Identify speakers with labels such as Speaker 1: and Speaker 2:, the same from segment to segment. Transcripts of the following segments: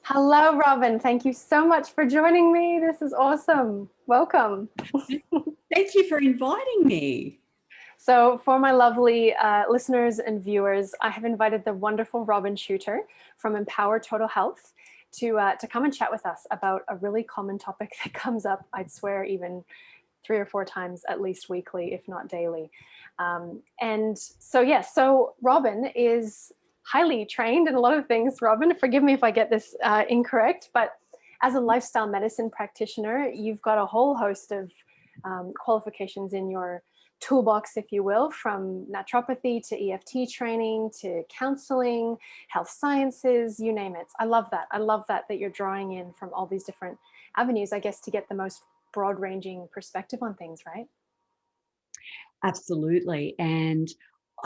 Speaker 1: Hello, Robyn. Thank you so much for joining me. This is awesome. Welcome.
Speaker 2: Thank you for inviting me.
Speaker 1: So for my lovely listeners and viewers, I have invited the wonderful Robyn Chuter from Empower Total Health to come and chat with us about a really common topic that comes up, I'd swear, even 3 or 4 times at least weekly, if not daily. So Robyn is highly trained in a lot of things. Robyn, forgive me if I get this incorrect, but as a lifestyle medicine practitioner, you've got a whole host of qualifications in your toolbox, if you will, from naturopathy to EFT training to counseling, health sciences, you name it. I love that. I love that you're drawing in from all these different avenues, I guess, to get the most broad-ranging perspective on things, right?
Speaker 2: Absolutely. And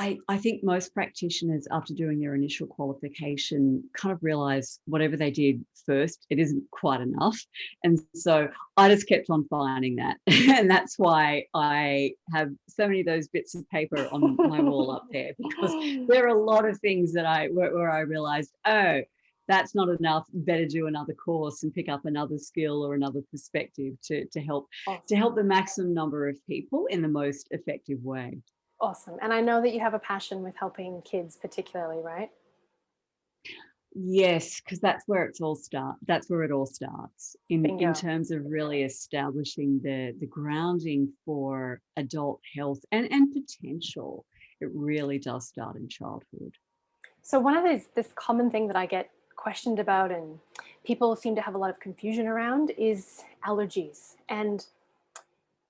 Speaker 2: I think most practitioners, after doing their initial qualification, kind of realize whatever they did first, it isn't quite enough. And so I just kept on finding that. And that's why I have so many of those bits of paper on my wall up there, because there are a lot of things that where I realized, oh, that's not enough. Better do another course and pick up another skill or another perspective to help the maximum number of people in the most effective way.
Speaker 1: Awesome. And I know that you have a passion with helping kids particularly, right?
Speaker 2: Yes, because that's where it all starts in
Speaker 1: Bingo.
Speaker 2: terms of really establishing the grounding for adult health and potential. It really does start in childhood.
Speaker 1: So one of this common thing that I get questioned about and people seem to have a lot of confusion around is allergies, and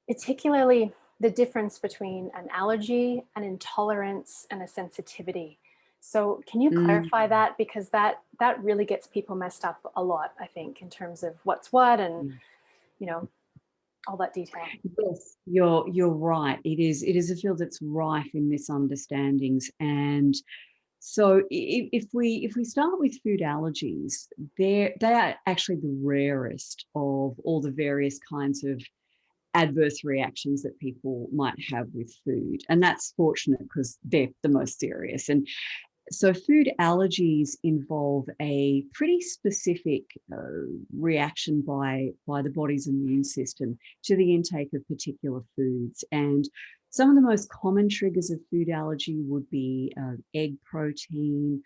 Speaker 1: particularly the difference between an allergy, an intolerance, and a sensitivity. So can you
Speaker 2: Mm.
Speaker 1: clarify that? Because that really gets people messed up a lot, I think, in terms of what's what and, you know, all that detail.
Speaker 2: Yes, you're right. It is a field that's rife in misunderstandings. And so if we start with food allergies, they are actually the rarest of all the various kinds of adverse reactions that people might have with food. And that's fortunate because they're the most serious. And so food allergies involve a pretty specific reaction by the body's immune system to the intake of particular foods. And some of the most common triggers of food allergy would be egg protein,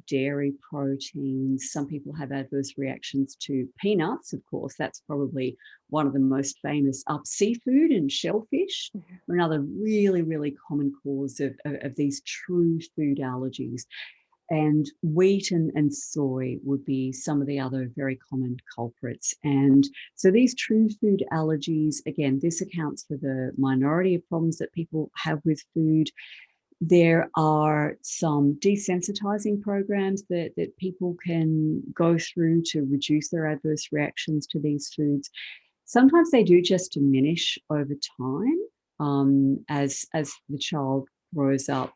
Speaker 2: dairy proteins. Some people have adverse reactions to peanuts, of course. That's probably one of the most famous. Seafood and shellfish are another really, really common cause of these true food allergies. And wheat and soy would be some of the other very common culprits. And so these true food allergies, again, this accounts for the minority of problems that people have with food. There are some desensitizing programs that people can go through to reduce their adverse reactions to these foods. Sometimes they do just diminish over time as the child grows up,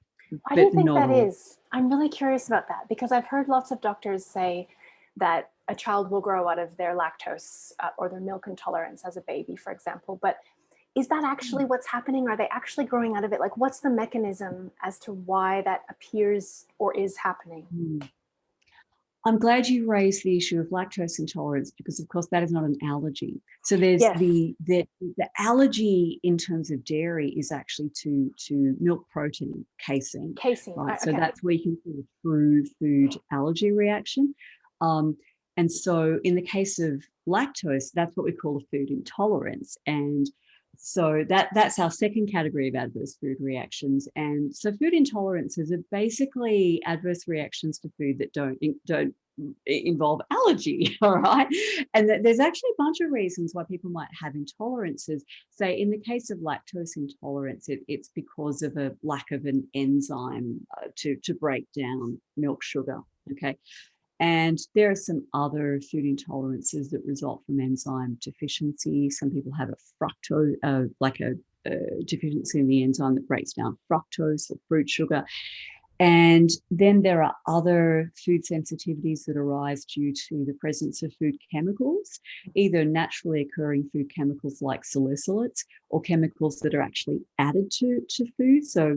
Speaker 1: Why do you
Speaker 2: but
Speaker 1: think
Speaker 2: not
Speaker 1: that
Speaker 2: all.
Speaker 1: is? I'm really curious about that because I've heard lots of doctors say that a child will grow out of their lactose or their milk intolerance as a baby, for example. But is that actually what's happening? Are they actually growing out of it? Like, what's the mechanism as to why that appears or is happening?
Speaker 2: Mm. I'm glad you raised the issue of lactose intolerance because, of course, that is not an allergy. So there's
Speaker 1: Yes,
Speaker 2: the allergy in terms of dairy is actually to milk protein casein,
Speaker 1: casein.
Speaker 2: right? So
Speaker 1: Okay.
Speaker 2: that's where you can see a true food allergy reaction. Um, and so in the case of lactose, that's what we call a food intolerance. And so that's our second category of adverse food reactions. And so food intolerances are basically adverse reactions to food that don't involve allergy. All right. And there's actually a bunch of reasons why people might have intolerances. Say in the case of lactose intolerance, it's because of a lack of an enzyme to break down milk sugar. Okay. And there are some other food intolerances that result from enzyme deficiency. Some people have a fructose, like a deficiency in the enzyme that breaks down fructose or fruit sugar. And then there are other food sensitivities that arise due to the presence of food chemicals, either naturally occurring food chemicals like salicylates or chemicals that are actually added to food. So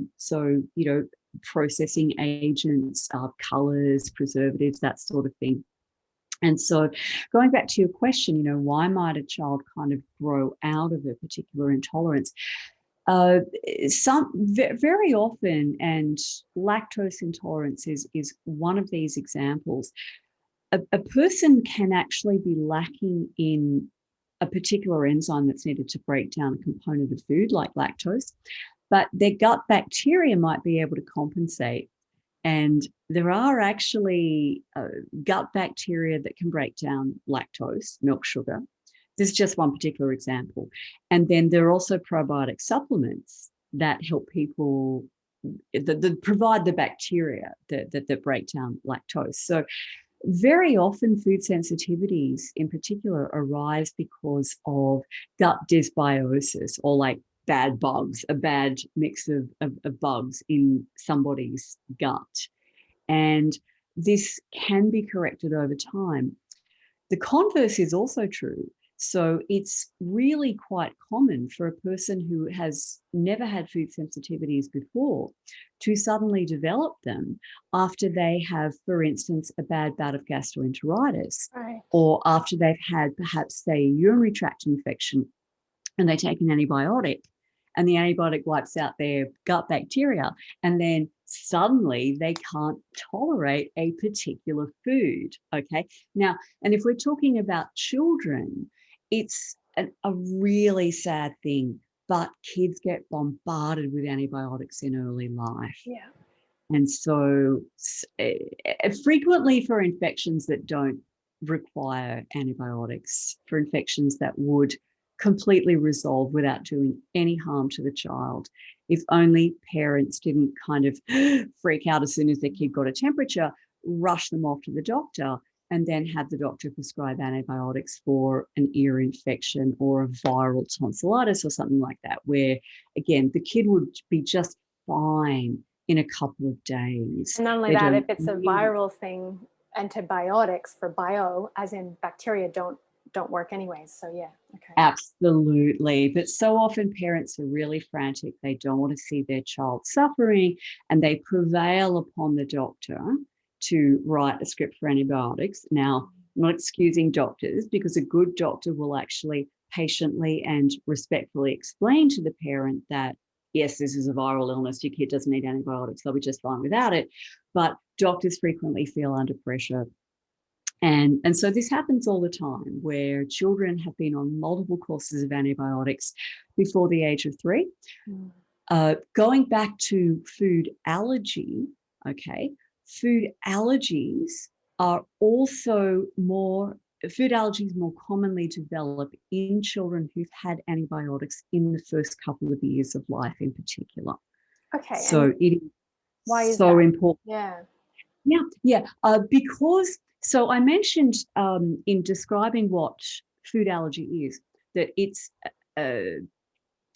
Speaker 2: processing agents, colors, preservatives, that sort of thing. And so going back to your question, you know, why might a child kind of grow out of a particular intolerance? Very often, and lactose intolerance is one of these examples, a person can actually be lacking in a particular enzyme that's needed to break down a component of food like lactose, but their gut bacteria might be able to compensate. And there are actually gut bacteria that can break down lactose, milk sugar. This is just one particular example. And then there are also probiotic supplements that help people that provide the bacteria that break down lactose. So very often food sensitivities in particular arise because of gut dysbiosis, or like bad bugs, a bad mix of bugs in somebody's gut. And this can be corrected over time. The converse is also true. So it's really quite common for a person who has never had food sensitivities before to suddenly develop them after they have, for instance, a bad bout of gastroenteritis,
Speaker 1: Right.
Speaker 2: or after they've had perhaps, say, a urinary tract infection and they take an antibiotic, and the antibiotic wipes out their gut bacteria, and then suddenly they can't tolerate a particular food. Okay. Now, and if we're talking about children, it's a really sad thing, but kids get bombarded with antibiotics in early life.
Speaker 1: Yeah.
Speaker 2: And so frequently for infections that don't require antibiotics, for infections that would completely resolve without doing any harm to the child, if only parents didn't kind of freak out as soon as their kid got a temperature, rush them off to the doctor, and then have the doctor prescribe antibiotics for an ear infection or a viral tonsillitis or something like that, where, again, the kid would be just fine in a couple of days.
Speaker 1: And not only that, if it's a viral thing, antibiotics for bio, as in bacteria, don't work anyways. So yeah, okay.
Speaker 2: Absolutely. But so often parents are really frantic. They don't want to see their child suffering, and they prevail upon the doctor to write a script for antibiotics. Now, I'm not excusing doctors, because a good doctor will actually patiently and respectfully explain to the parent that, yes, this is a viral illness, your kid doesn't need antibiotics, they'll be just fine without it. But doctors frequently feel under pressure. And so this happens all the time, where children have been on multiple courses of antibiotics before the age of 3. Going back to food allergy, okay, food allergies more commonly develop in children who've had antibiotics in the first couple of years of life in particular.
Speaker 1: Okay.
Speaker 2: So it is
Speaker 1: why is
Speaker 2: so
Speaker 1: that
Speaker 2: important.
Speaker 1: Yeah.
Speaker 2: Because, so I mentioned in describing what food allergy is, that it's an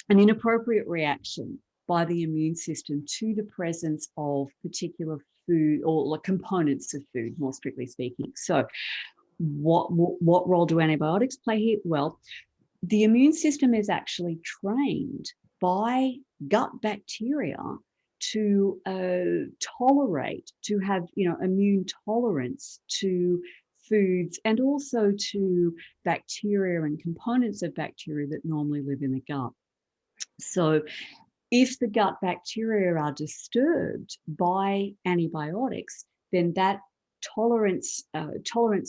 Speaker 2: inappropriate reaction by the immune system to the presence of particular food, or components of food, more strictly speaking. So what role do antibiotics play here? Well, the immune system is actually trained by gut bacteria to tolerate, to have, immune tolerance to foods, and also to bacteria and components of bacteria that normally live in the gut. So if the gut bacteria are disturbed by antibiotics, then that tolerance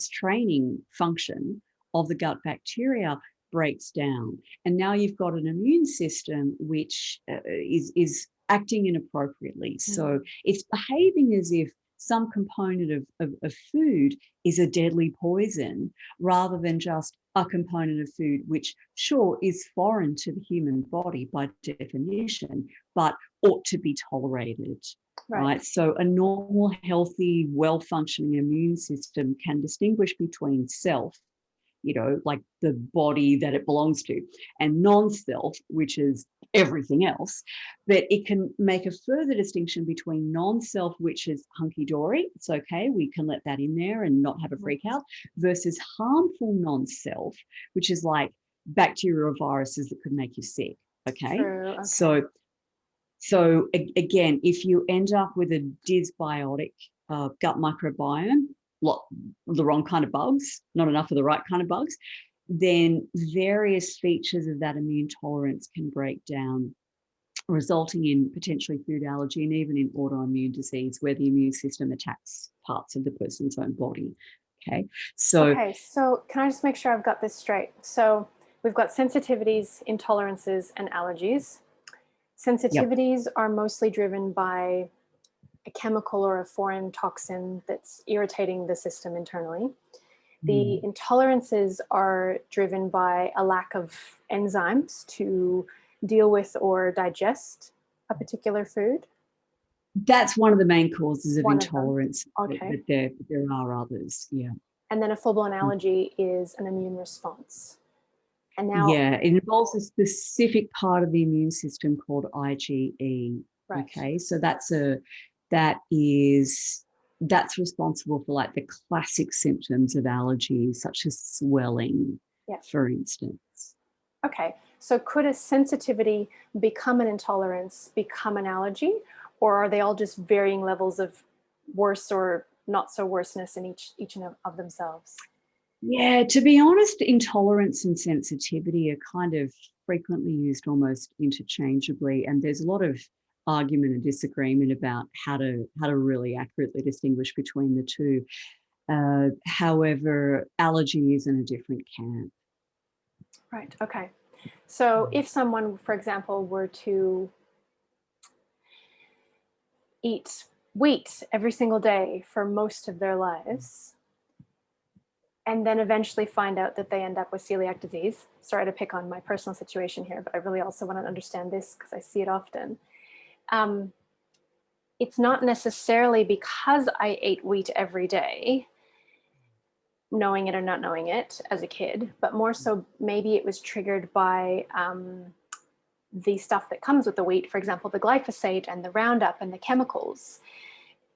Speaker 2: training function of the gut bacteria breaks down, and now you've got an immune system which is acting inappropriately. So it's behaving as if some component of food is a deadly poison, rather than just a component of food which, sure, is foreign to the human body by definition, but ought to be tolerated. Right. So a normal, healthy, well-functioning immune system can distinguish between self, like the body that it belongs to, and non-self, which is everything else. But it can make a further distinction between non-self, which is hunky-dory, it's okay, we can let that in there and not have a freak out, versus harmful non-self, which is like bacteria or viruses that could make you sick. Okay.
Speaker 1: True. Okay.
Speaker 2: So again, if you end up with a dysbiotic gut microbiome, the wrong kind of bugs, not enough of the right kind of bugs, then various features of that immune tolerance can break down, resulting in potentially food allergy and even in autoimmune disease where the immune system attacks parts of the person's own body. Okay, so
Speaker 1: can I just make sure I've got this straight? So we've got sensitivities, intolerances, and allergies. Sensitivities are mostly driven by a chemical or a foreign toxin that's irritating the system internally. The intolerances are driven by a lack of enzymes to deal with or digest a particular food.
Speaker 2: That's one of the main causes of intolerance.
Speaker 1: Okay.
Speaker 2: But there are others, yeah.
Speaker 1: And then a full-blown allergy is an immune response. And now,
Speaker 2: yeah, it involves a specific part of the immune system called IgE.
Speaker 1: Right.
Speaker 2: Okay, so that's responsible for like the classic symptoms of allergies, such as swelling, for instance.
Speaker 1: Okay, so could a sensitivity become an intolerance, become an allergy, or are they all just varying levels of worse or not so worseness in each of themselves?
Speaker 2: Yeah, to be honest, intolerance and sensitivity are kind of frequently used almost interchangeably, and there's a lot of argument and disagreement about how to really accurately distinguish between the two. However, allergy is in a different camp.
Speaker 1: Right, okay. So if someone, for example, were to eat wheat every single day for most of their lives, and then eventually find out that they end up with celiac disease. Sorry to pick on my personal situation here, but I really also want to understand this because I see it often. It's not necessarily because I ate wheat every day, knowing it or not knowing it as a kid, but more so maybe it was triggered by the stuff that comes with the wheat, for example, the glyphosate and the Roundup and the chemicals.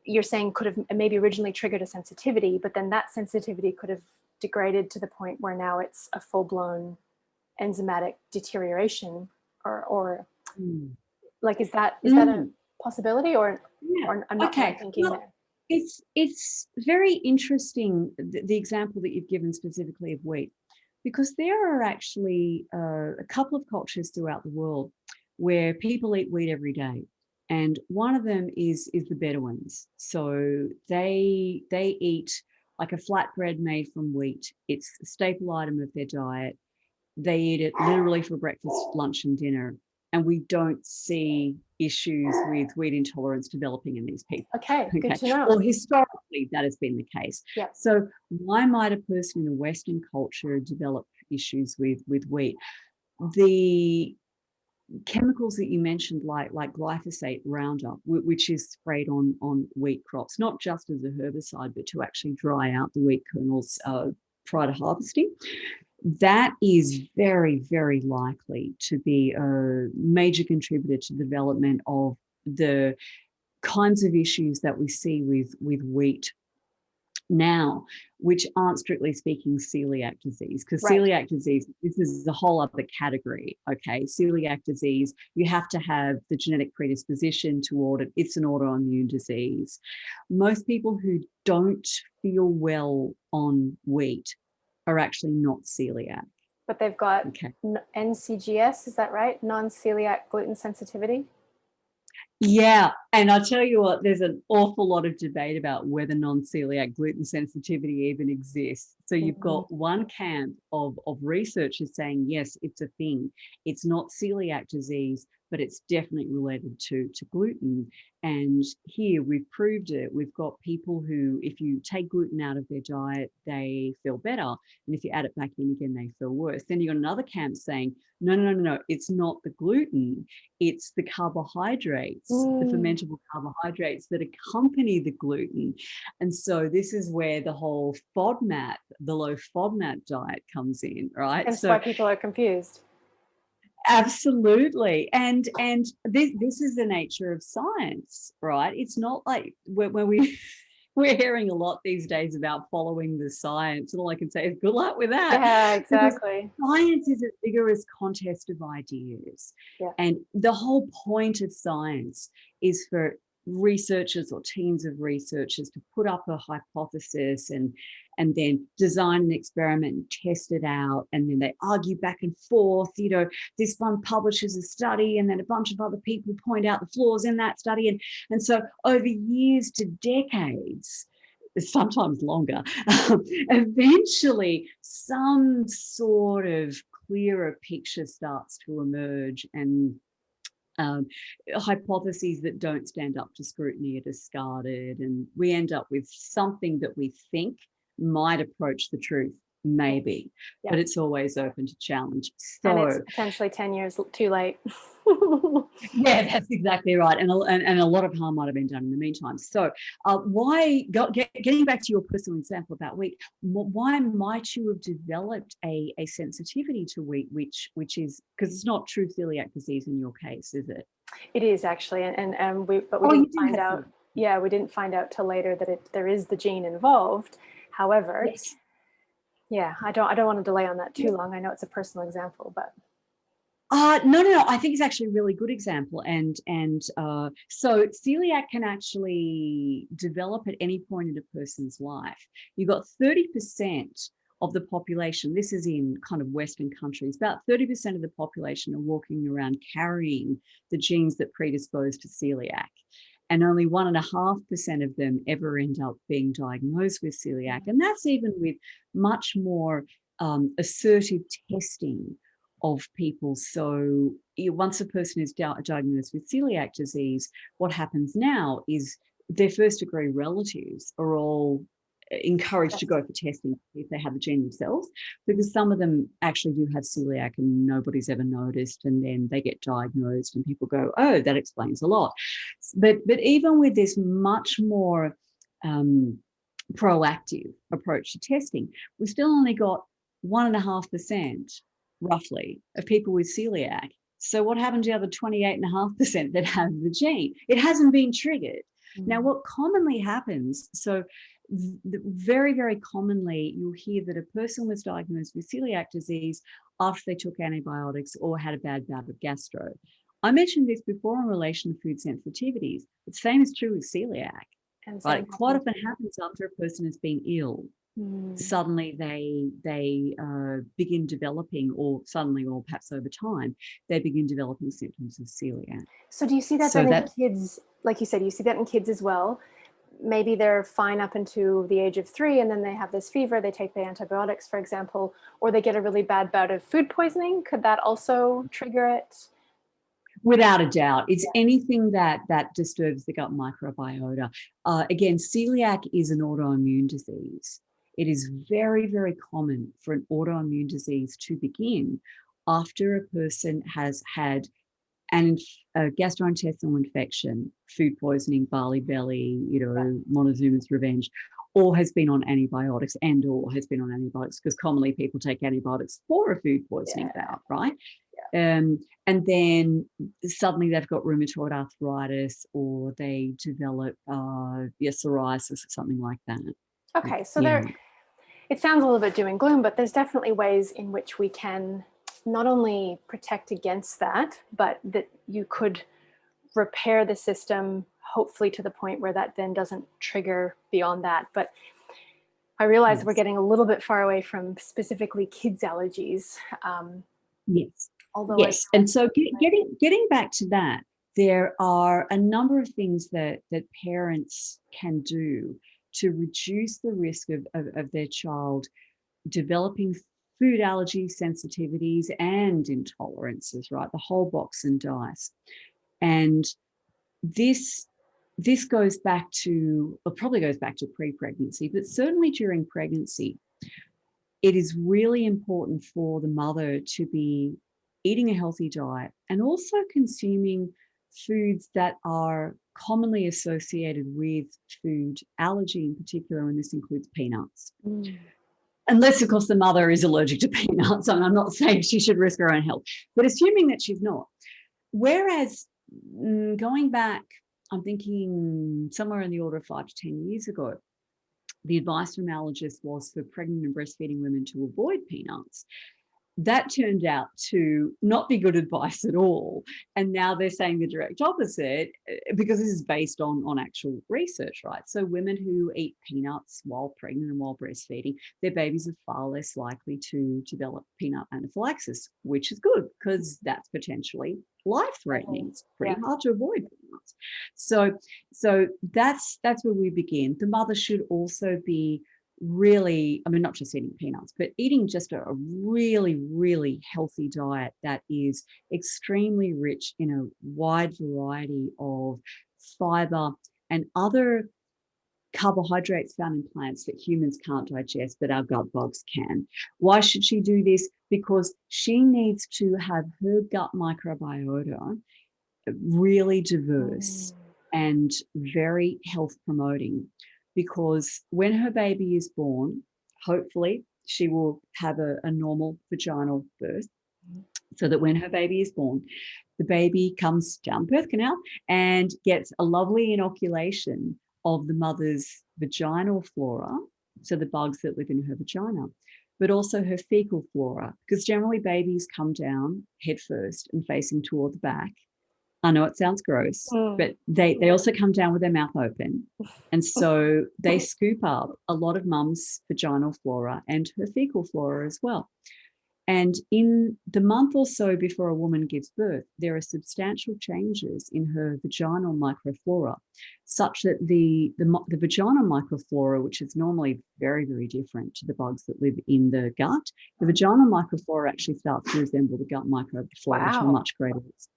Speaker 1: You're saying could have maybe originally triggered a sensitivity, but then that sensitivity could have degraded to the point where now it's a full-blown enzymatic deterioration, or like is that a possibility, or I'm not thinking there?
Speaker 2: It's very interesting, the example that you've given specifically of wheat, because there are actually a couple of cultures throughout the world where people eat wheat every day. And one of them is the Bedouins. So they eat like a flatbread made from wheat. It's a staple item of their diet. They eat it literally for breakfast, lunch, and dinner. And we don't see issues with wheat intolerance developing in these people.
Speaker 1: Okay, good to know.
Speaker 2: Well, historically, that has been the case.
Speaker 1: Yep.
Speaker 2: So why might a person in a Western culture develop issues with wheat? The chemicals that you mentioned, like glyphosate, Roundup, which is sprayed on wheat crops, not just as a herbicide, but to actually dry out the wheat kernels prior to harvesting, that is very, very likely to be a major contributor to the development of the kinds of issues that we see with wheat now, which aren't strictly speaking celiac disease, because celiac disease, this is a whole other category. Okay, celiac disease, you have to have the genetic predisposition toward it. It's an autoimmune disease. Most people who don't feel well on wheat are actually not celiac,
Speaker 1: but they've got NCGS, is that right? Non-celiac gluten sensitivity.
Speaker 2: Yeah, and I'll tell you what, there's an awful lot of debate about whether non-celiac gluten sensitivity even exists. So you've got one camp of researchers saying, yes, it's a thing. It's not celiac disease, but it's definitely related to gluten. And here we've proved it. We've got people who, if you take gluten out of their diet, they feel better. And if you add it back in again, they feel worse. Then you've got another camp saying, no, it's not the gluten, it's the carbohydrates, the fermentable carbohydrates that accompany the gluten. And so this is where the whole FODMAP, the low FODMAP diet comes in, right?
Speaker 1: That's why people are confused.
Speaker 2: Absolutely. And this is the nature of science, right? It's not like when we're hearing a lot these days about following the science, and all I can say is good luck with that.
Speaker 1: Yeah, exactly.
Speaker 2: Because science is a vigorous contest of ideas.
Speaker 1: Yeah.
Speaker 2: And the whole point of science is for researchers or teams of researchers to put up a hypothesis and then design an experiment and test it out, and then they argue back and forth. This one publishes a study and then a bunch of other people point out the flaws in that study, and so over years to decades, sometimes longer, eventually some sort of clearer picture starts to emerge, and hypotheses that don't stand up to scrutiny are discarded, and we end up with something that we think might approach the truth, maybe, but it's always open to challenge. So,
Speaker 1: and it's potentially 10 years too late.
Speaker 2: Yeah, that's exactly right. And a lot of harm might have been done in the meantime. So getting back to your personal example about wheat, why might you have developed a sensitivity to wheat, which is, because it's not true celiac disease in your case, is it?
Speaker 1: It is actually, we didn't find out. Yeah, we didn't find out till later that there is the gene involved. However,
Speaker 2: yes.
Speaker 1: Yeah, I don't want to delay on that too long. I know it's a personal example, but
Speaker 2: no. I think it's actually a really good example, and so celiac can actually develop at any point in a person's life. You've got 30% of the population. This is in kind of Western countries. About 30% of the population are walking around carrying the genes that predispose to celiac, and only 1.5% of them ever end up being diagnosed with celiac, and that's even with much more assertive testing of people. So once a person is diagnosed with celiac disease, what happens now is their first degree relatives are all encouraged to go for testing if they have the gene themselves, because some of them actually do have celiac and nobody's ever noticed, and then they get diagnosed and people go, oh, that explains a lot. But even with this much more proactive approach to testing, we've still only got 1.5% roughly of people with celiac. So what happened to the other 28.5% that have the gene? It hasn't been triggered. Now, what commonly happens, so very, very commonly you'll hear that a person was diagnosed with celiac disease after they took antibiotics or had a bad bout of gastro. I mentioned this before in relation to food sensitivities. The same is true with celiac. But it quite often happens after a person has been ill. Suddenly they begin developing, or perhaps over time, they begin developing symptoms of celiac.
Speaker 1: So do you see that in kids? Like you said, you see that in kids as well. Maybe they're fine up into the age of 3, and then they have this fever, they take the antibiotics, for example, or they get a really bad bout of food poisoning. Could that also trigger it?
Speaker 2: Without a doubt. It's anything that disturbs the gut microbiota. Again, celiac is an autoimmune disease. It is very, very common for an autoimmune disease to begin after a person has had a gastrointestinal infection, food poisoning, barley belly, Montezuma's revenge, or has been on antibiotics because commonly people take antibiotics for a food poisoning bout, right? And then suddenly they've got rheumatoid arthritis, or they develop psoriasis or something like that.
Speaker 1: Okay, so it sounds a little bit doom and gloom, but there's definitely ways in which we can not only protect against that, but that you could repair the system, hopefully to the point where that then doesn't trigger beyond that. But I realize we're getting a little bit far away from specifically kids' allergies.
Speaker 2: Yes. And so getting back to that, there are a number of things that parents can do to reduce the risk of their child developing food allergies, sensitivities, and intolerances, right? The whole box and dice. And this goes back to, or probably goes back to pre-pregnancy, but certainly during pregnancy, it is really important for the mother to be eating a healthy diet and also consuming foods that are commonly associated with food allergy in particular, and this includes peanuts. Unless, of course, the mother is allergic to peanuts, and I'm not saying she should risk her own health, but assuming that she's not. Whereas going back, I'm thinking somewhere in the order of 5 to 10 years ago, the advice from allergists was for pregnant and breastfeeding women to avoid peanuts. that turned out to not be good advice at all. And now they're saying the direct opposite, because this is based on actual research, right? So women who eat peanuts while pregnant and while breastfeeding, their babies are far less likely to develop peanut anaphylaxis, which is good because that's potentially life-threatening. It's pretty hard to avoid peanuts. So that's where we begin. The mother should also be really, I mean, not just eating peanuts, but eating just a really, really healthy diet that is extremely rich in a wide variety of fiber and other carbohydrates found in plants that humans can't digest, but our gut bugs can. Why should she do this? Because she needs to have her gut microbiota really diverse and very health promoting, because when her baby is born, hopefully she will have a normal vaginal birth, so that when her baby is born, the baby comes down the birth canal and gets a lovely inoculation of the mother's vaginal flora, so the bugs that live in her vagina, but also her fecal flora, because generally babies come down head first and facing toward the back. I know it sounds gross, but they also come down with their mouth open. And so they scoop up a lot of mum's vaginal flora and her fecal flora as well. And in the month or so before a woman gives birth, there are substantial changes in her vaginal microflora, such that the vaginal microflora, which is normally very, very different to the bugs that live in the gut, the vaginal microflora actually starts to resemble the gut microflora to a much greater extent.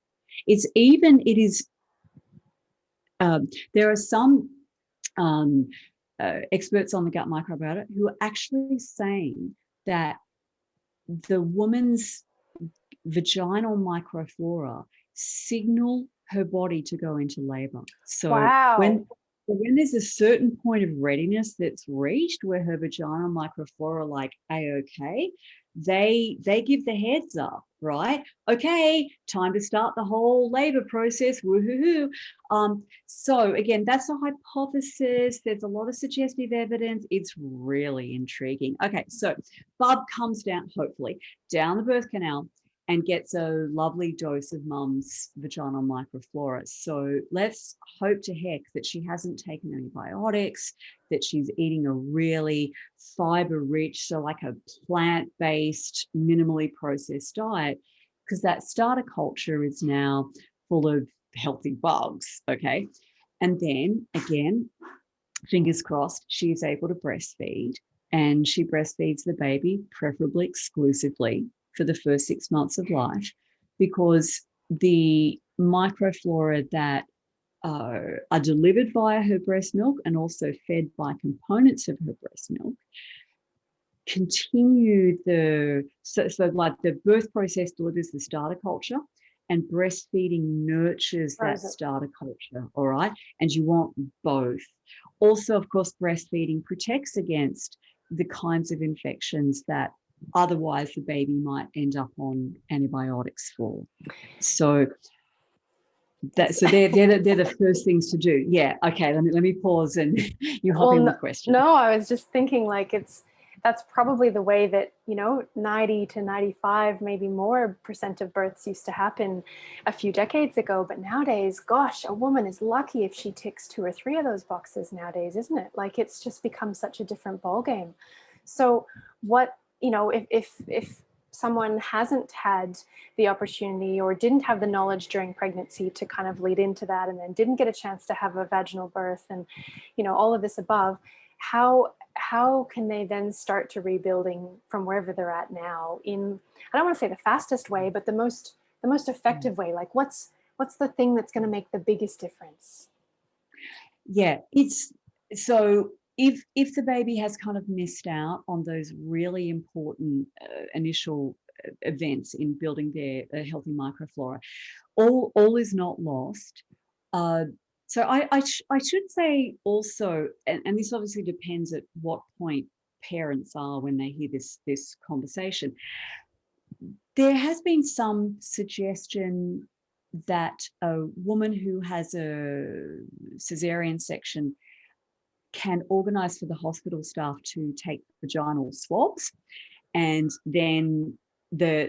Speaker 2: There are some experts on the gut microbiota who are actually saying that the woman's vaginal microflora signal her body to go into labor. So when there's a certain point of readiness that's reached where her vaginal microflora like A-OK, they give the heads up, right? Okay, time to start the whole labor process, woohoo. So again, that's a hypothesis. There's a lot of suggestive evidence. It's really intriguing. Okay, so bub comes down, hopefully, down the birth canal and gets a lovely dose of mum's vaginal microflora. So let's hope to heck that she hasn't taken antibiotics, that she's eating a really fiber-rich, so like a plant-based, minimally processed diet, because that starter culture is now full of healthy bugs, okay? And then, again, fingers crossed, she's able to breastfeed, and she breastfeeds the baby, preferably exclusively, for the first 6 months of life, because the microflora that are delivered via her breast milk and also fed by components of her breast milk continue so like the birth process delivers the starter culture, and breastfeeding nurtures that starter culture, all right? And you want both. Also, of course, breastfeeding protects against the kinds of infections that otherwise the baby might end up on antibiotics for. So they're the first things to do. Yeah. Okay. Let me pause and you hop in with questions.
Speaker 1: No, I was just thinking like that's probably the way that 90 to 95, maybe more % of births used to happen a few decades ago. But nowadays, gosh, a woman is lucky if she ticks 2 or 3 of those boxes nowadays, isn't it? Like it's just become such a different ballgame. So what if someone hasn't had the opportunity or didn't have the knowledge during pregnancy to kind of lead into that, and then didn't get a chance to have a vaginal birth and all of this above, how can they then start to rebuilding from wherever they're at now in, I don't want to say the fastest way, but the most effective way? Like what's the thing that's going to make the biggest difference?
Speaker 2: Yeah, it's so if the baby has kind of missed out on those really important initial events in building their healthy microflora, all is not lost. So I should say also, and this obviously depends at what point parents are when they hear this conversation. There has been some suggestion that a woman who has a cesarean section can organise for the hospital staff to take vaginal swabs, and then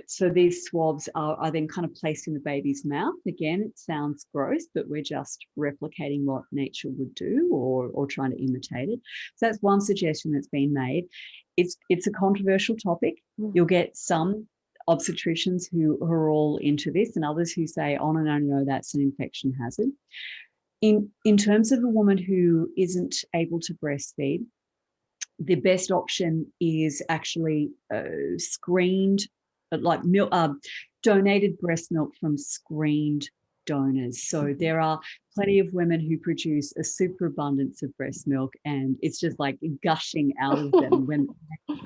Speaker 2: so these swabs are then kind of placed in the baby's mouth. Again, it sounds gross, but we're just replicating what nature would do, or trying to imitate it. So that's one suggestion that's been made. It's a controversial topic. You'll get some obstetricians who are all into this, and others who say, oh, no, that's an infection hazard. In terms of a woman who isn't able to breastfeed, the best option is actually screened, like milk, donated breast milk from screened donors. So there are plenty of women who produce a superabundance of breast milk, and it's just like gushing out of them. When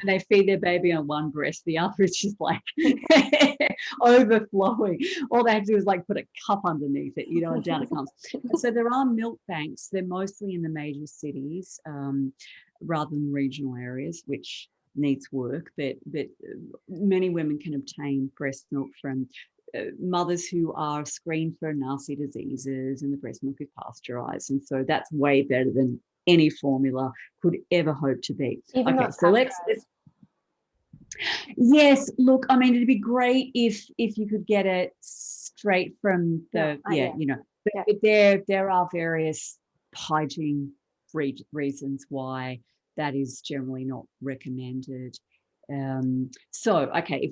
Speaker 2: they feed their baby on one breast, the other is just like overflowing. All they have to do is like put a cup underneath it, and down it comes. And so there are milk banks. They're mostly in the major cities rather than regional areas, which needs work, but many women can obtain breast milk from mothers who are screened for nasty diseases, and the breast milk is pasteurized, and so that's way better than any formula could ever hope to be.
Speaker 1: Even
Speaker 2: okay, so let's yes, look, I mean, it'd be great if you could get it straight from the but there are various hygiene reasons why that is generally not recommended. So okay,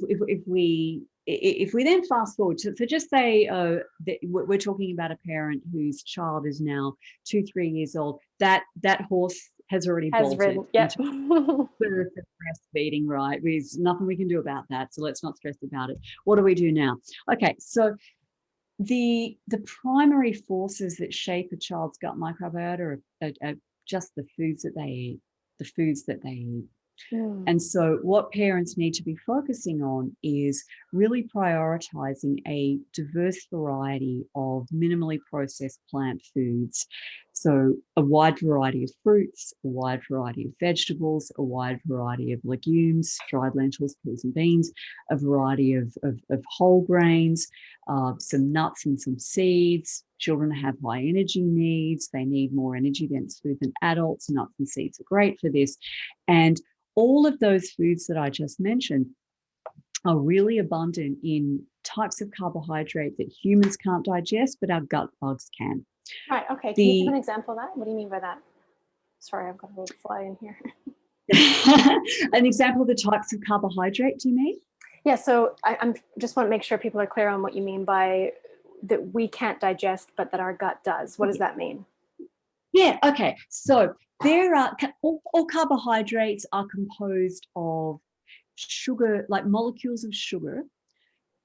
Speaker 2: if we then fast forward to just say that we're talking about a parent whose child is now 2-3 years old, that horse has already bolted into breastfeeding, right? There's nothing we can do about that, so let's not stress about it. What do we do now? Okay, so the primary forces that shape a child's gut microbiota are just the foods that they eat. And so what parents need to be focusing on is really prioritizing a diverse variety of minimally processed plant foods. So a wide variety of fruits, a wide variety of vegetables, a wide variety of legumes, dried lentils, peas and beans, a variety of whole grains, some nuts and some seeds. Children have high energy needs. They need more energy dense food than adults. Nuts and seeds are great for this. And all of those foods that I just mentioned are really abundant in types of carbohydrate that humans can't digest, but our gut bugs can.
Speaker 1: Right, okay. Can you give an example of that? What do you mean by that? Sorry, I've got a little fly in here.
Speaker 2: An example of the types of carbohydrate, do you mean?
Speaker 1: Yeah, so I just want to make sure people are clear on what you mean by that we can't digest, but that our gut does. What does that mean?
Speaker 2: Yeah, okay. So there are all carbohydrates are composed of sugar, like molecules of sugar,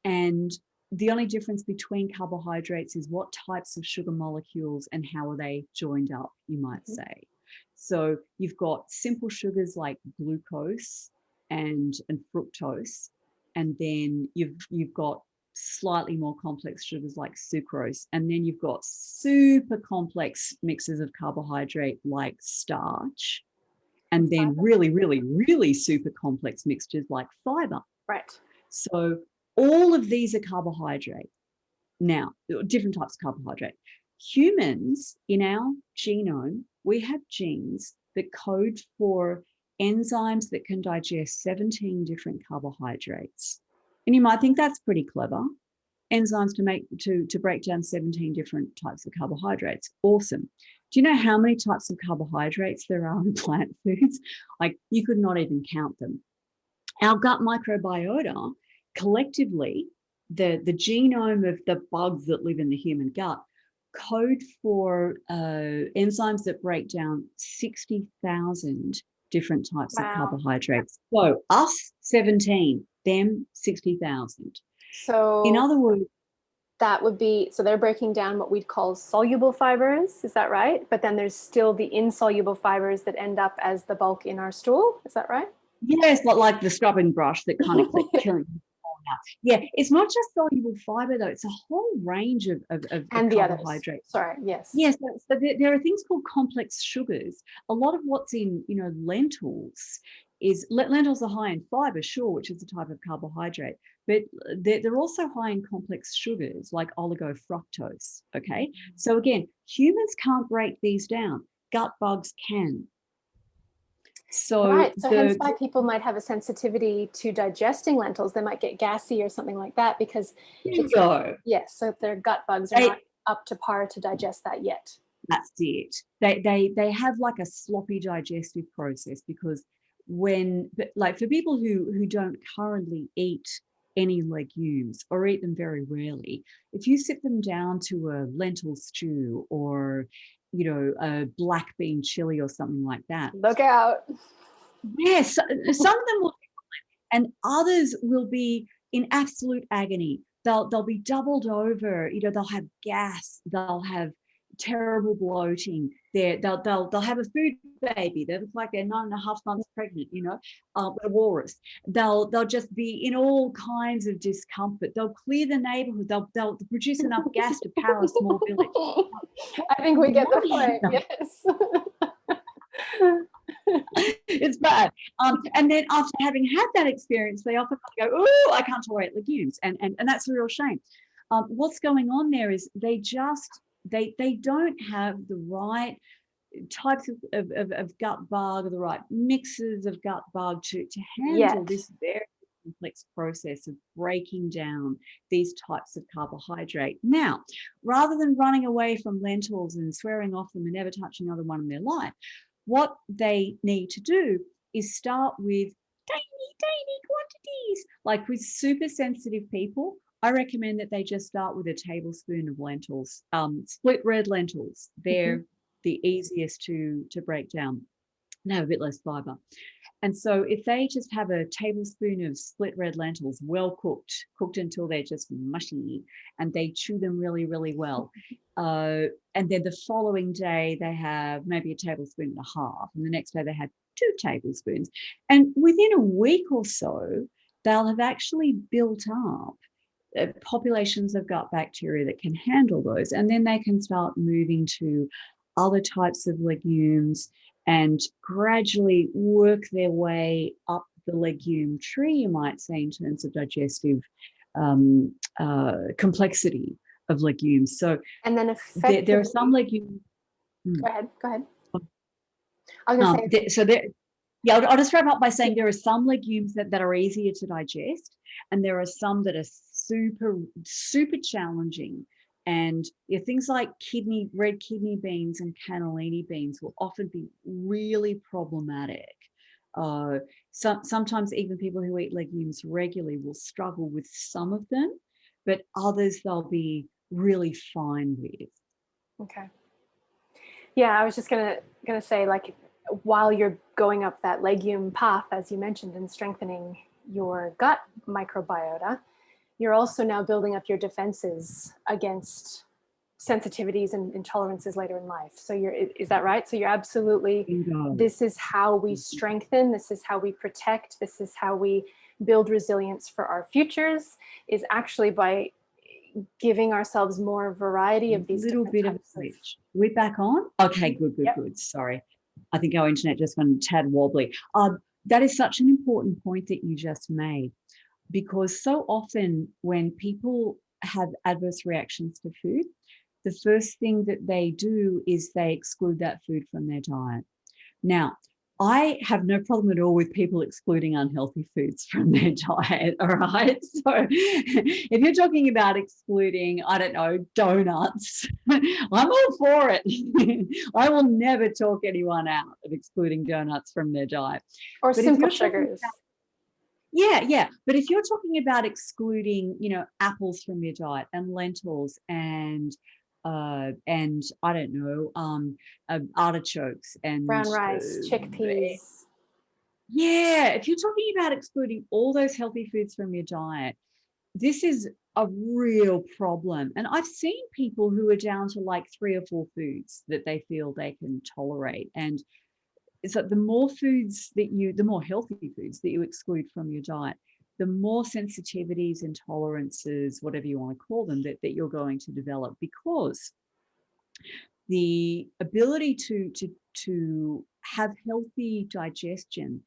Speaker 2: and the only difference between carbohydrates is what types of sugar molecules and how are they joined up, you might say. So you've got simple sugars like glucose and fructose, and then you've got slightly more complex sugars like sucrose, and then you've got super complex mixes of carbohydrate like starch, and then really super complex mixtures like fiber.
Speaker 1: Right.
Speaker 2: So all of these are carbohydrate. Now, different types of carbohydrate. Humans, in our genome, we have genes that code for enzymes that can digest 17 different carbohydrates. And you might think that's pretty clever. Enzymes to break down 17 different types of carbohydrates. Awesome. Do you know how many types of carbohydrates there are in plant foods? Like, you could not even count them. Our gut microbiota, collectively, the genome of the bugs that live in the human gut, code for enzymes that break down 60,000 different types of carbohydrates. So us 17, them 60,000.
Speaker 1: So
Speaker 2: in other words,
Speaker 1: that would be, so they're breaking down what we'd call soluble fibers, is that right? But then there's still the insoluble fibers that end up as the bulk in our stool, is that right?
Speaker 2: Yes, not like the scrubbing brush that kind of killing. Yeah, it's not just soluble fiber though; it's a whole range of carbohydrates.
Speaker 1: Sorry, yes.
Speaker 2: Yes, so there are things called complex sugars. A lot of what's in lentils is lentils are high in fiber, sure, which is a type of carbohydrate, but they're also high in complex sugars like oligofructose. Okay, so again, humans can't break these down. Gut bugs can. So
Speaker 1: Right. So hence why people might have a sensitivity to digesting lentils. They might get gassy or something like that because
Speaker 2: there you
Speaker 1: it's,
Speaker 2: go.
Speaker 1: yes, so their gut bugs are not up to par to digest that yet.
Speaker 2: That's it. They have like a sloppy digestive process because like for people who don't currently eat any legumes or eat them very rarely, if you sit them down to a lentil stew or a black bean chili or something like that,
Speaker 1: Look out.
Speaker 2: yes, some of them will, and others will be in absolute agony. They'll be doubled over. They'll have gas. They'll have terrible bloating. They'll have a food baby. They look like they're 9.5 months pregnant. A walrus. They'll just be in all kinds of discomfort. They'll clear the neighborhood. They'll produce enough gas to power a small village.
Speaker 1: I think we get the point. Yes.
Speaker 2: It's bad. And then after having had that experience, they often go, "Oh, I can't tolerate legumes," and that's a real shame. What's going on there is they don't have the right types of gut bug or the right mixes of gut bug to handle this very complex process of breaking down these types of carbohydrate. Now, rather than running away from lentils and swearing off them and never touching another one in their life, what they need to do is start with tiny quantities. Like with super sensitive people, I recommend that they just start with a tablespoon of lentils, split red lentils. They're the easiest to break down and have a bit less fiber. And so if they just have a tablespoon of split red lentils, well cooked until they're just mushy, and they chew them really, really well. And then the following day they have maybe a tablespoon and a half, and the next day they have 2 tablespoons. And within a week or so, they'll have actually built up populations of gut bacteria that can handle those. And then they can start moving to other types of legumes and gradually work their way up the legume tree, you might say, in terms of digestive complexity of legumes. So,
Speaker 1: and then
Speaker 2: there are some legumes.
Speaker 1: Go ahead. I was going to
Speaker 2: say. I'll just wrap up by saying there are some legumes that are easier to digest, and there are some that are super, super challenging. And things like red kidney beans and cannellini beans will often be really problematic. Sometimes even people who eat legumes regularly will struggle with some of them, but others they'll be really fine with.
Speaker 1: Okay. Yeah, I was just gonna say, like, while you're going up that legume path, as you mentioned, and strengthening your gut microbiota, you're also now building up your defenses against sensitivities and intolerances later in life. So is that right? So you're absolutely, this is how we strengthen, this is how we protect, this is how we build resilience for our futures, is actually by giving ourselves more variety of these
Speaker 2: little bit of a switch. We're back on? Okay, good. Sorry. I think our internet just went a tad wobbly. That is such an important point that you just made, because so often when people have adverse reactions to food, the first thing that they do is they exclude that food from their diet. Now, I have no problem at all with people excluding unhealthy foods from their diet, all right? So if you're talking about excluding, I don't know, donuts, I'm all for it. I will never talk anyone out of excluding donuts from their diet.
Speaker 1: Or simple sugars.
Speaker 2: Yeah. But if you're talking about excluding, apples from your diet and lentils and I don't know, artichokes and
Speaker 1: brown rice, chickpeas.
Speaker 2: Yeah, if you're talking about excluding all those healthy foods from your diet, this is a real problem. And I've seen people who are down to like 3 or 4 foods that they feel they can tolerate. And so the more healthy foods that you exclude from your diet, the more sensitivities, intolerances, whatever you want to call them, that you're going to develop, because the ability to have healthy digestion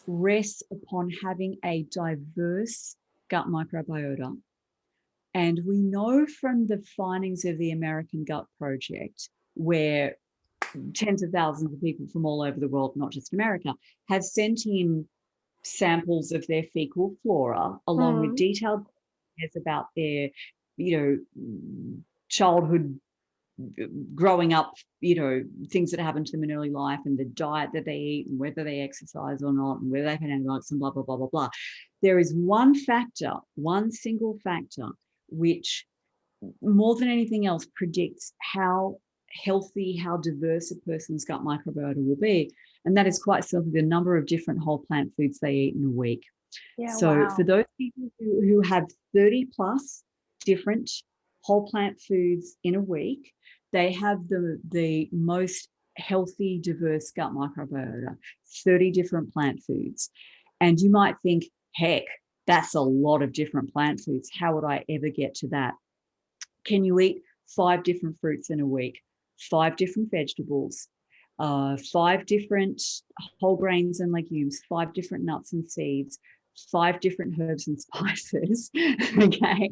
Speaker 2: rests upon having a diverse gut microbiota. And we know from the findings of the American Gut Project, where tens of thousands of people from all over the world, not just America, have sent in samples of their fecal flora along with detailed questionnaires about their, childhood, growing up, things that happened to them in early life, and the diet that they eat, and whether they exercise or not, and whether they've had antibiotics, and blah, blah, blah, blah, blah. There is one single factor, which more than anything else predicts how healthy, how diverse a person's gut microbiota will be. And that is quite simply the number of different whole plant foods they eat in a week.
Speaker 1: Yeah,
Speaker 2: So
Speaker 1: wow.
Speaker 2: for those people who have 30 plus different whole plant foods in a week, they have the most healthy, diverse gut microbiota, 30 different plant foods. And you might think, heck, that's a lot of different plant foods. How would I ever get to that? Can you eat 5 different fruits in a week, 5 different vegetables, 5 different whole grains and legumes, 5 different nuts and seeds, 5 different herbs and spices, okay?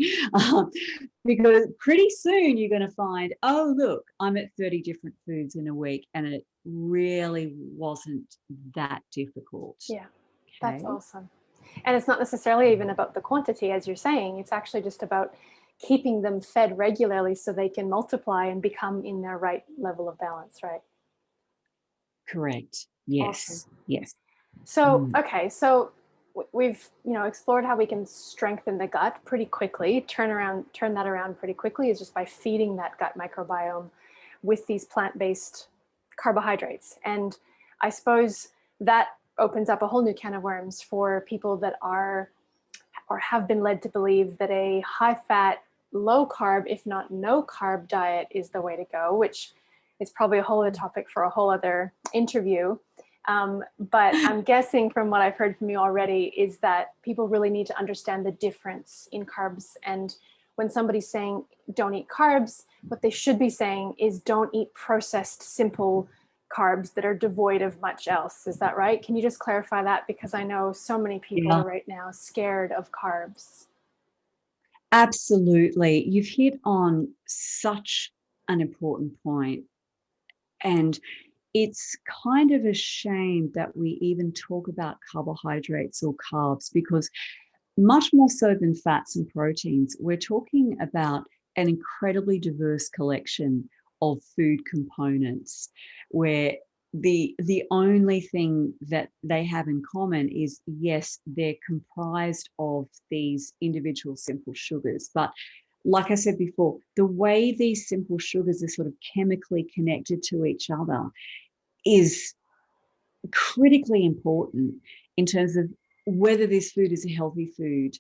Speaker 2: Because pretty soon you're going to find, oh, look, I'm at 30 different foods in a week, and it really wasn't that difficult.
Speaker 1: Yeah, that's awesome. And it's not necessarily even about the quantity, as you're saying. It's actually just about keeping them fed regularly so they can multiply and become in their right level of balance, right?
Speaker 2: Correct. Yes.
Speaker 1: Awesome.
Speaker 2: Yes.
Speaker 1: So, okay, so we've explored how we can strengthen the gut pretty quickly. Turn that around pretty quickly is just by feeding that gut microbiome with these plant-based carbohydrates. And I suppose that opens up a whole new can of worms for people that are or have been led to believe that a high-fat, low-carb, if not no-carb diet is the way to go, which is probably a whole other topic for a whole other interview. But I'm guessing from what I've heard from you already is that people really need to understand the difference in carbs. And when somebody's saying don't eat carbs, what they should be saying is don't eat processed, simple carbs that are devoid of much else. Is that right? Can you just clarify that? Because I know so many people are right now scared of carbs.
Speaker 2: Absolutely. You've hit on such an important point. And it's kind of a shame that we even talk about carbohydrates or carbs, because much more so than fats and proteins, we're talking about an incredibly diverse collection of food components, where the only thing that they have in common is, yes, they're comprised of these individual simple sugars, but like I said before, the way these simple sugars are sort of chemically connected to each other is critically important in terms of whether this food is a healthy food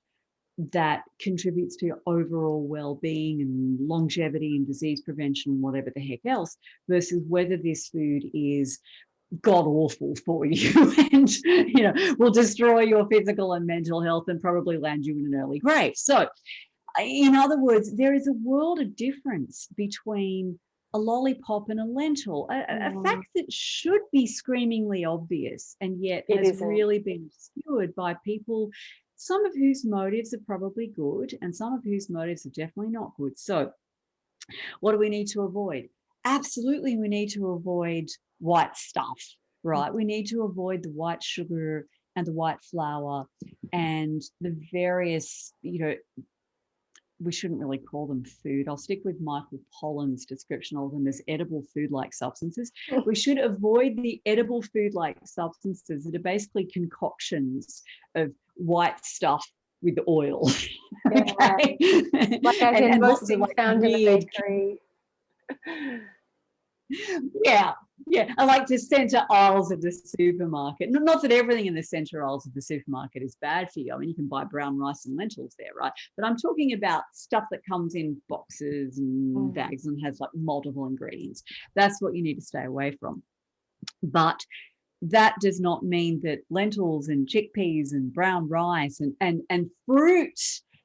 Speaker 2: that contributes to your overall well-being and longevity and disease prevention, whatever the heck else, versus whether this food is god awful for you and will destroy your physical and mental health and probably land you in an early grave. So in other words, there is a world of difference between a lollipop and a lentil, a fact that should be screamingly obvious, and yet has really been obscured by people, some of whose motives are probably good and some of whose motives are definitely not good. So what do we need to avoid? Absolutely, we need to avoid white stuff, right? We need to avoid the white sugar and the white flour and the various, we shouldn't really call them food. I'll stick with Michael Pollan's description of them as edible food-like substances. We should avoid the edible food-like substances that are basically concoctions of white stuff with oil. Okay?
Speaker 1: Like as in most things found in the bakery.
Speaker 2: Yeah. I like the center aisles of the supermarket. Not that everything in the center aisles of the supermarket is bad for you. I mean, you can buy brown rice and lentils there, right? But I'm talking about stuff that comes in boxes and bags and has like multiple ingredients. That's what you need to stay away from. But that does not mean that lentils and chickpeas and brown rice and fruit.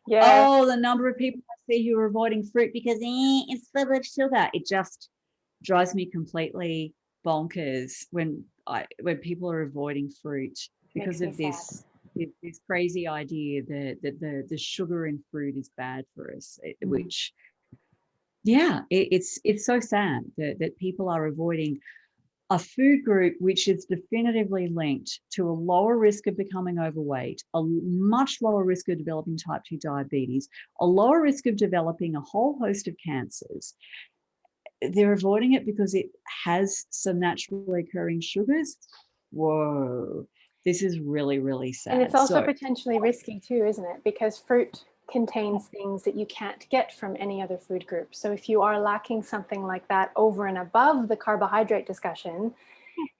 Speaker 2: Yeah. Oh, the number of people I see who are avoiding fruit because it's full of sugar. It just drives me completely bonkers when people are avoiding fruit because of this crazy idea that the sugar in fruit is bad for us, which it's so sad that people are avoiding a food group which is definitively linked to a lower risk of becoming overweight, a much lower risk of developing type 2 diabetes, a lower risk of developing a whole host of cancers, they're avoiding it because it has some naturally occurring sugars. Whoa, this is really, really sad.
Speaker 1: And it's also potentially risky too, isn't it? Because fruit contains things that you can't get from any other food group. So if you are lacking something like that over and above the carbohydrate discussion,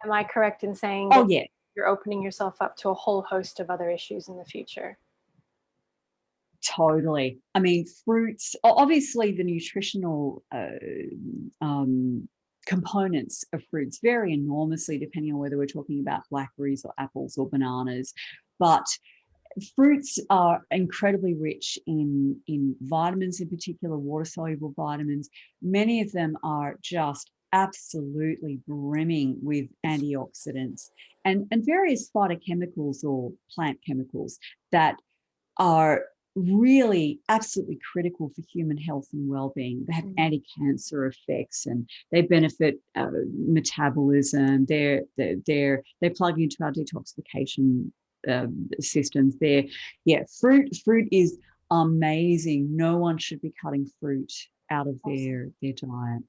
Speaker 1: am I correct in saying that you're opening yourself up to a whole host of other issues in the future?
Speaker 2: Totally. I mean, fruits, obviously the nutritional components of fruits vary enormously depending on whether we're talking about blackberries or apples or bananas. But fruits are incredibly rich in vitamins, in particular water-soluble vitamins. Many of them are just absolutely brimming with antioxidants and various phytochemicals or plant chemicals that are really absolutely critical for human health and well-being. They have anti-cancer effects and they benefit metabolism. They plug into our detoxification systems. Fruit is amazing. No one should be cutting fruit out of their diet.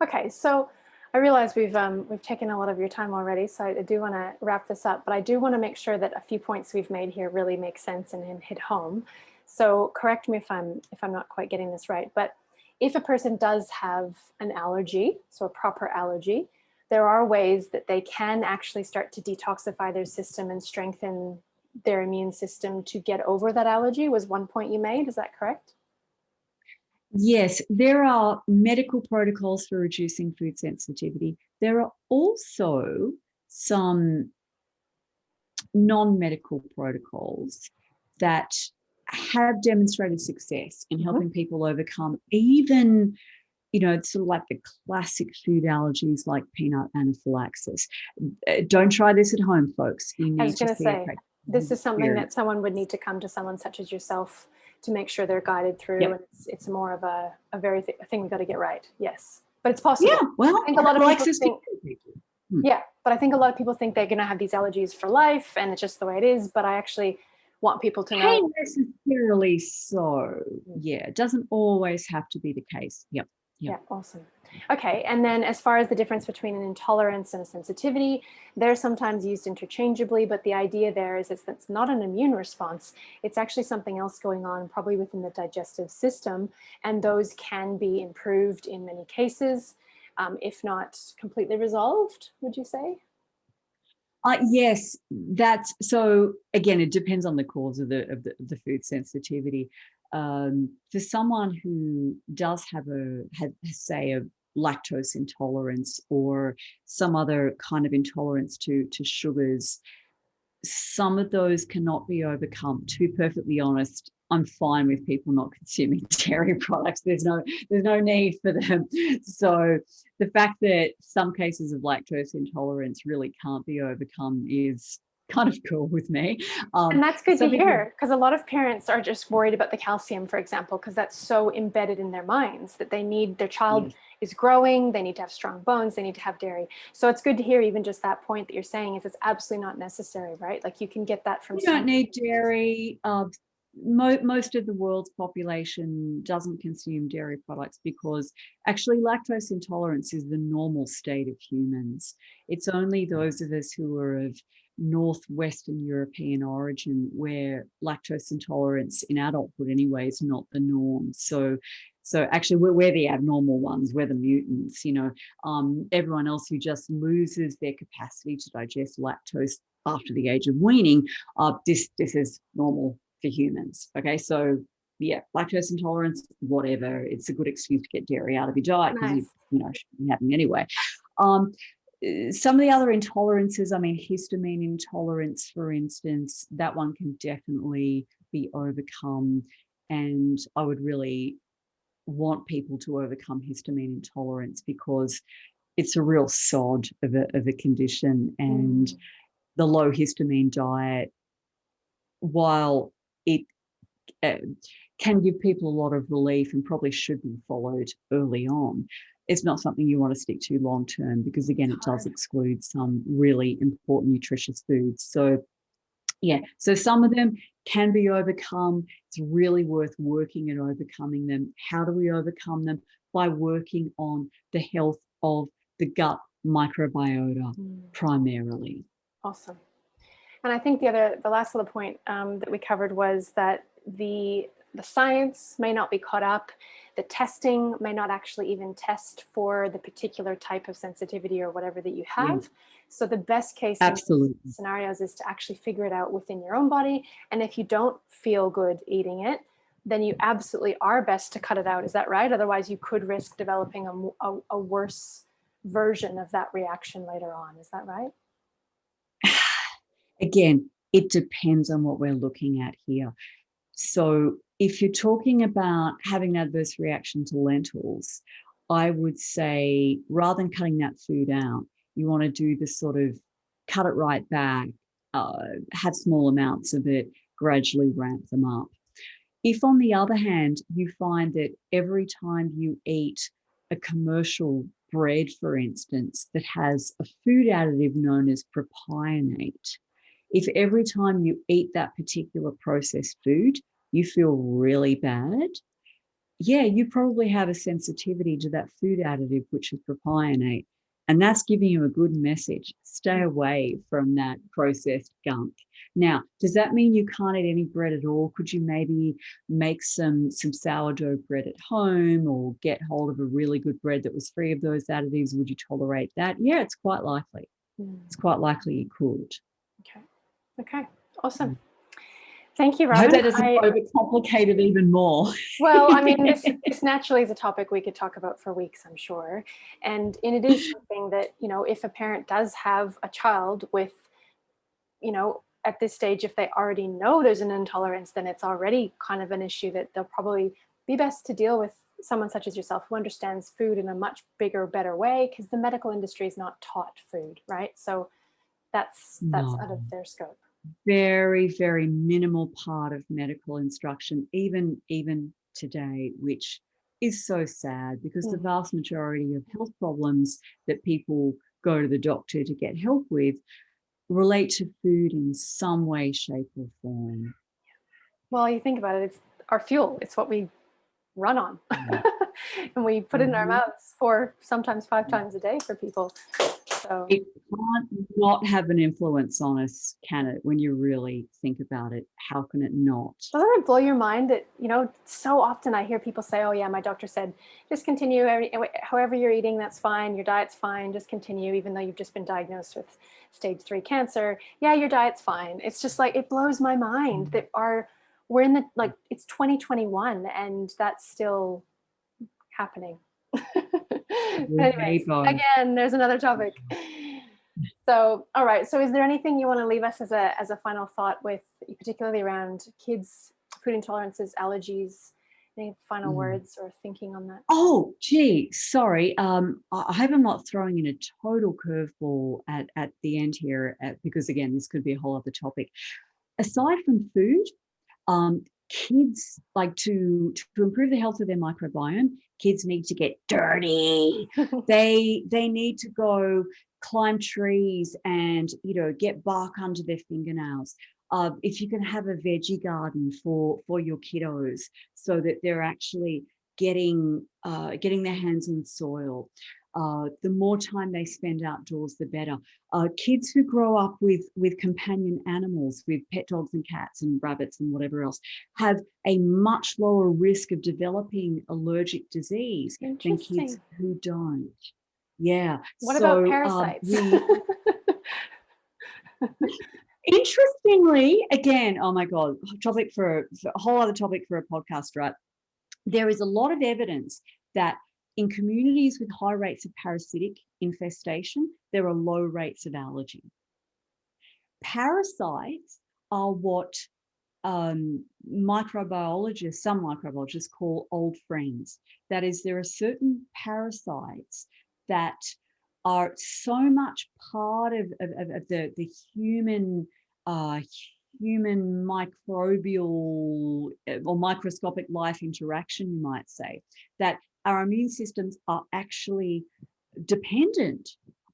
Speaker 1: Okay, so I realize we've taken a lot of your time already, so I do want to wrap this up, but I do want to make sure that a few points we've made here really make sense and hit home. So correct me if I'm not quite getting this right, but if a person does have an allergy, so a proper allergy, there are ways that they can actually start to detoxify their system and strengthen their immune system to get over that allergy, was one point you made. Is that correct?
Speaker 2: Yes, there are medical protocols for reducing food sensitivity. There are also some non-medical protocols that have demonstrated success in helping people overcome even, sort of like the classic food allergies like peanut anaphylaxis. Don't try this at home, folks. You need
Speaker 1: I was going to say, this is something
Speaker 2: here.
Speaker 1: that someone would need to come to someone such as yourself to make sure they're guided through.
Speaker 2: Yep.
Speaker 1: And it's more of a thing we've got to get right. Yes, but it's possible.
Speaker 2: Yeah, well,
Speaker 1: I think a lot of people think,
Speaker 2: yeah,
Speaker 1: but I think a lot of people think they're going to have these allergies for life and it's just the way it is. But I actually want people to know.
Speaker 2: Not necessarily so. Yeah, it doesn't always have to be the case. Yep.
Speaker 1: Yeah, awesome. Okay, and then as far as the difference between an intolerance and a sensitivity, they're sometimes used interchangeably, but the idea there is it's not an immune response. It's actually something else going on, probably within the digestive system, and those can be improved in many cases, if not completely resolved, would you say?
Speaker 2: Yes, that's so. Again, it depends on the cause of the food sensitivity. For someone who does have say a lactose intolerance or some other kind of intolerance to sugars, some of those cannot be overcome. To be perfectly honest, I'm fine with people not consuming dairy products. There's no need for them. So the fact that some cases of lactose intolerance really can't be overcome is kind of cool with me.
Speaker 1: And that's good to hear, because a lot of parents are just worried about the calcium, for example, because that's so embedded in their minds that they need, their child is growing, they need to have strong bones, they need to have dairy. So it's good to hear even just that point that you're saying is it's absolutely not necessary, right? Like you can get that from.
Speaker 2: You don't need dairy. Most of the world's population doesn't consume dairy products because actually lactose intolerance is the normal state of humans. It's only those of us who are of Northwestern European origin where lactose intolerance in adulthood anyway is not the norm. So actually we're the abnormal ones, we're the mutants, everyone else who just loses their capacity to digest lactose after the age of weaning, this is normal for humans. Okay, so yeah, lactose intolerance, whatever. It's a good excuse to get dairy out of your diet because you shouldn't be having anyway. Some of the other intolerances, I mean, histamine intolerance, for instance, that one can definitely be overcome. And I would really want people to overcome histamine intolerance because it's a real sod of a condition. And the low histamine diet, while it can give people a lot of relief and probably should be followed early on, it's not something you want to stick to long term, because again, it does
Speaker 1: hard.
Speaker 2: exclude some really important nutritious foods. So yeah, so some of them can be overcome. It's really worth working at overcoming them. How do we overcome them? By working on the health of the gut microbiota primarily.
Speaker 1: Awesome. And I think the last little point that we covered was that the science may not be caught up. The testing may not actually even test for the particular type of sensitivity or whatever that you have.
Speaker 2: Yeah.
Speaker 1: So the best case scenarios is to actually figure it out within your own body. And if you don't feel good eating it, then you absolutely are best to cut it out. Is that right? Otherwise, you could risk developing a worse version of that reaction later on. Is that right?
Speaker 2: Again, it depends on what we're looking at here. So if you're talking about having an adverse reaction to lentils, I would say rather than cutting that food out, you want to do the sort of cut it right back, have small amounts of it, gradually ramp them up. If, on the other hand, you find that every time you eat a commercial bread, for instance, that has a food additive known as propionate, if every time you eat that particular processed food, you feel really bad, yeah, you probably have a sensitivity to that food additive, which is propionate. And that's giving you a good message. Stay away from that processed gunk. Now, does that mean you can't eat any bread at all? Could you maybe make some sourdough bread at home, or get hold of a really good bread that was free of those additives? Would you tolerate that? Yeah, it's quite likely. It's quite likely you could.
Speaker 1: Okay. Awesome. Thank you,
Speaker 2: I hope
Speaker 1: Robyn.
Speaker 2: that doesn't overcomplicate it even more.
Speaker 1: Well, I mean, this naturally is a topic we could talk about for weeks, I'm sure. And it is something that, if a parent does have a child with, at this stage, if they already know there's an intolerance, then it's already kind of an issue that they'll probably be best to deal with someone such as yourself, who understands food in a much bigger, better way, because the medical industry is not taught food, right? So that's out of their scope.
Speaker 2: Very, very minimal part of medical instruction, even today, which is so sad, because the vast majority of health problems that people go to the doctor to get help with relate to food in some way, shape, or form.
Speaker 1: Well, you think about it, it's our fuel. It's what we run on. And we put it in our mouths 4, sometimes 5 times a day for people. So
Speaker 2: it can't not have an influence on us, can it? When you really think about it, how can it not?
Speaker 1: Doesn't it blow your mind that, so often I hear people say, oh yeah, my doctor said, just continue, however you're eating, that's fine. Your diet's fine. Just continue, even though you've just been diagnosed with stage 3 cancer. Yeah, your diet's fine. It's just like, it blows my mind that we're in it's 2021 and that's still happening. Anyways, again, there's another topic. So, all right. So is there anything you want to leave us as a final thought with, particularly around kids, food intolerances, allergies? Any final words or thinking on that?
Speaker 2: Oh, gee, sorry. I hope I'm not throwing in a total curveball at the end here, because again, this could be a whole other topic. Aside from food, kids, like to improve the health of their microbiome, kids need to get dirty. They need to go climb trees and get bark under their fingernails. If you can have a veggie garden for your kiddos, so that they're actually getting their hands in soil. The more time they spend outdoors, the better. Kids who grow up with companion animals, with pet dogs and cats and rabbits and whatever else, have a much lower risk of developing allergic disease than kids who don't. Yeah.
Speaker 1: What about parasites?
Speaker 2: Interestingly, again, oh my God, a whole other topic for a podcast, right? There is a lot of evidence that in communities with high rates of parasitic infestation, there are low rates of allergy. Parasites are what some microbiologists call old friends. That is, there are certain parasites that are so much part of the human microbial or microscopic life interaction, you might say, that our immune systems are actually dependent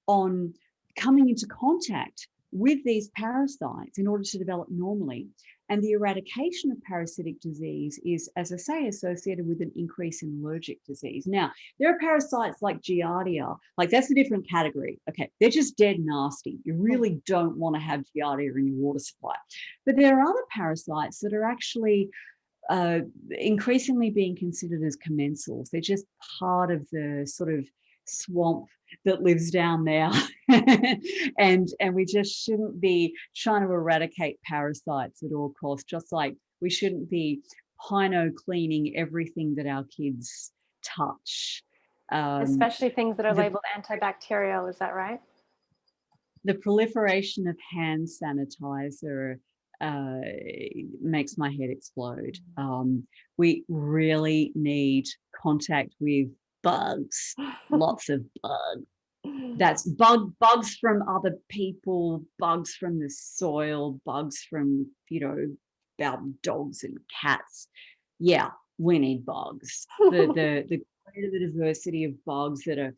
Speaker 2: on coming into contact with these parasites in order to develop normally. And the eradication of parasitic disease is, as I say, associated with an increase in allergic disease. Now, there are parasites like Giardia, like that's a different category. Okay, they're just dead nasty. You really don't want to have Giardia in your water supply. But there are other parasites that are actually increasingly being considered as commensals. They're just part of the sort of swamp that lives down there. and we just shouldn't be trying to eradicate parasites at all costs, just like we shouldn't be pino cleaning everything that our kids touch.
Speaker 1: Especially things that are labeled antibacterial, is that right?
Speaker 2: The proliferation of hand sanitizer makes my head explode. We really need contact with bugs, lots of bugs. That's bugs from other people, bugs from the soil, bugs from, about dogs and cats. Yeah, we need bugs. The greater the diversity of bugs that are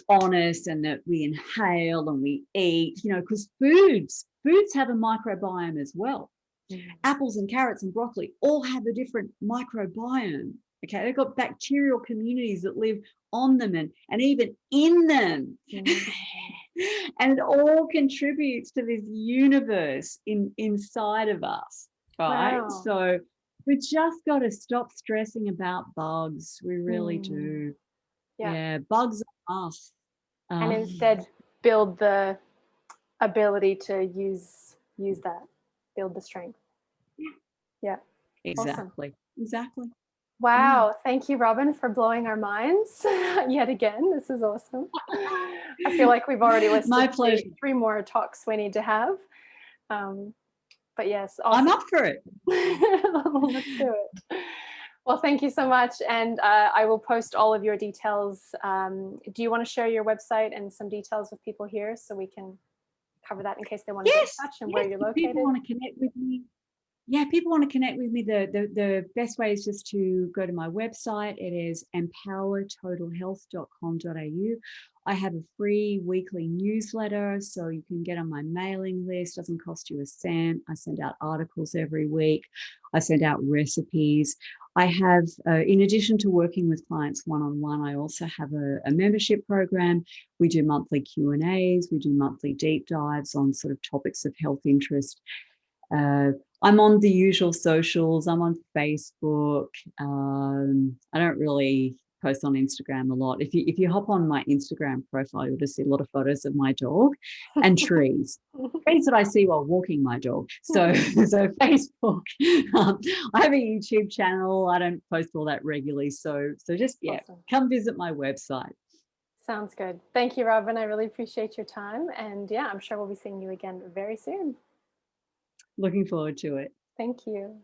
Speaker 2: on us and that we inhale and we eat, because foods have a microbiome as well. Apples and carrots and broccoli all have a different microbiome. Okay, they've got bacterial communities that live on them and even in them. And it all contributes to this universe inside of us, right?
Speaker 1: Wow.
Speaker 2: So we just got to stop stressing about bugs. We really do. Yeah, bugs are us.
Speaker 1: And instead build the ability to use that, build the strength. Yeah.
Speaker 2: Exactly.
Speaker 1: Awesome.
Speaker 2: Exactly.
Speaker 1: Wow. Thank you, Robyn, for blowing our minds yet again. This is awesome. I feel like we've already listed
Speaker 2: My pleasure.
Speaker 1: 3 more talks we need to have. But yes, awesome.
Speaker 2: I'm up for it.
Speaker 1: Let's do it. Well, thank you so much. And I will post all of your details. Do you want to share your website and some details with people here so we can cover that in case they want to get in touch and where you're located?
Speaker 2: People want to connect with me. Yeah, people want to connect with me. The best way is just to go to my website. It is empowertotalhealth.com.au. I have a free weekly newsletter, so you can get on my mailing list. Doesn't cost you a cent. I send out articles every week. I send out recipes. I have, in addition to working with clients one-on-one, I also have a membership program. We do monthly Q&As. We do monthly deep dives on sort of topics of health interest. I'm on the usual socials. I'm on Facebook. I don't really post on Instagram a lot. If you hop on my Instagram profile, you'll just see a lot of photos of my dog and trees. Trees that I see while walking my dog. So Facebook. I have a YouTube channel. I don't post all that regularly. So just awesome. Come visit my website.
Speaker 1: Sounds good. Thank you, Robyn. I really appreciate your time. And I'm sure we'll be seeing you again very soon.
Speaker 2: Looking forward to it.
Speaker 1: Thank you.